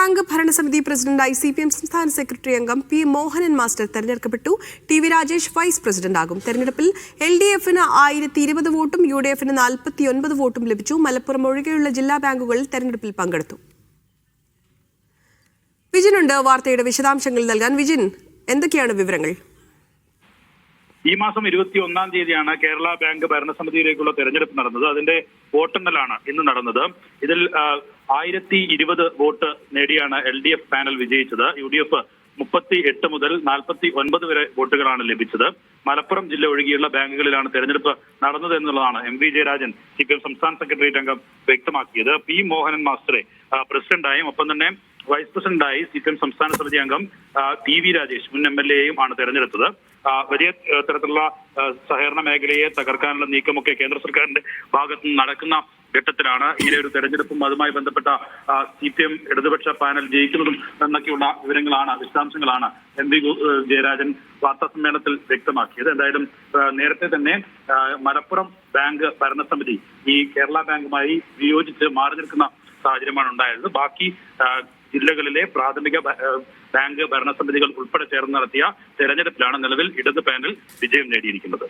Bank ഭരണസമിതി പ്രസിഡന്റായി CPM സംസ്ഥാന സെക്രട്ടറി അംഗം പി മോഹനൻ മാസ്റ്റർ തെരഞ്ഞെടുക്കപ്പെട്ടു. ടി.വി. രാജേഷ് വൈസ് പ്രസിഡന്റാകും. തെരഞ്ഞെടുപ്പിൽ LDF-ന് 1020 വോട്ടും UDF-ന് 49 വോട്ടും ലഭിച്ചു. മലപ്പുറം ഒഴികെയുള്ള ജില്ലാ ബാങ്കുകളിൽ തെരഞ്ഞെടുപ്പിൽ പങ്കെടുത്തു. വിജിനുണ്ട് വാർത്തയുടെ വിശദാംശങ്ങൾ നൽകാൻ. വിജിൻ, എന്തൊക്കെയാണ് വിവരങ്ങൾ? ഈ മാസം 21-ാം തീയതിയാണ് കേരള ബാങ്ക് ഭരണസമിതിയിലേക്കുള്ള തെരഞ്ഞെടുപ്പ് നടന്നത്. അതിന്റെ വോട്ടെണ്ണലാണ് ഇന്ന് നടന്നത്. ഇതിൽ 1020 വോട്ട് നേടിയാണ് LDF പാനൽ വിജയിച്ചത്. UDF 38 മുതൽ 49 വരെ വോട്ടുകളാണ് ലഭിച്ചത്. മലപ്പുറം ജില്ല ഒഴികെയുള്ള ബാങ്കുകളിലാണ് തെരഞ്ഞെടുപ്പ് നടന്നത് എന്നുള്ളതാണ് MV ജയരാജൻ CPM സംസ്ഥാന സെക്രട്ടേറിയറ്റ് അംഗം വ്യക്തമാക്കിയത്. പി മോഹനൻ മാസ്റ്ററെ പ്രസിഡന്റായും ഒപ്പം തന്നെ വൈസ് പ്രസിഡന്റായി CPM സംസ്ഥാന സമിതി അംഗം ടി.വി. രാജേഷ് മുൻ MLA-യും ആണ് തെരഞ്ഞെടുത്തത്. വലിയ തരത്തിലുള്ള സഹകരണ മേഖലയെ തകർക്കാനുള്ള നീക്കമൊക്കെ കേന്ദ്ര സർക്കാരിന്റെ ഭാഗത്ത് നിന്ന് നടക്കുന്ന ഘട്ടത്തിലാണ് ഇങ്ങനെ ഒരു തെരഞ്ഞെടുപ്പും അതുമായി ബന്ധപ്പെട്ട CPM ഇടതുപക്ഷ പാനൽ ജയിക്കുന്നതും എന്നൊക്കെയുള്ള വിശദാംശങ്ങളാണ് MV ജയരാജൻ വാർത്താ സമ്മേളനത്തിൽ വ്യക്തമാക്കിയത്. എന്തായാലും നേരത്തെ തന്നെ മലപ്പുറം ബാങ്ക് ഭരണസമിതി ഈ കേരള ബാങ്കുമായി വിയോജിച്ച് മാറി നിൽക്കുന്ന സാഹചര്യമാണ് ഉണ്ടായത്. ബാക്കി ജില്ലകളിലെ പ്രാഥമിക ബാങ്ക് ഭരണസമിതികൾ ഉൾപ്പെടെ ചേർന്ന് നടത്തിയ തെരഞ്ഞെടുപ്പിലാണ് നിലവിൽ ഇടത് പാനൽ വിജയം നേടിയിരിക്കുന്നത്.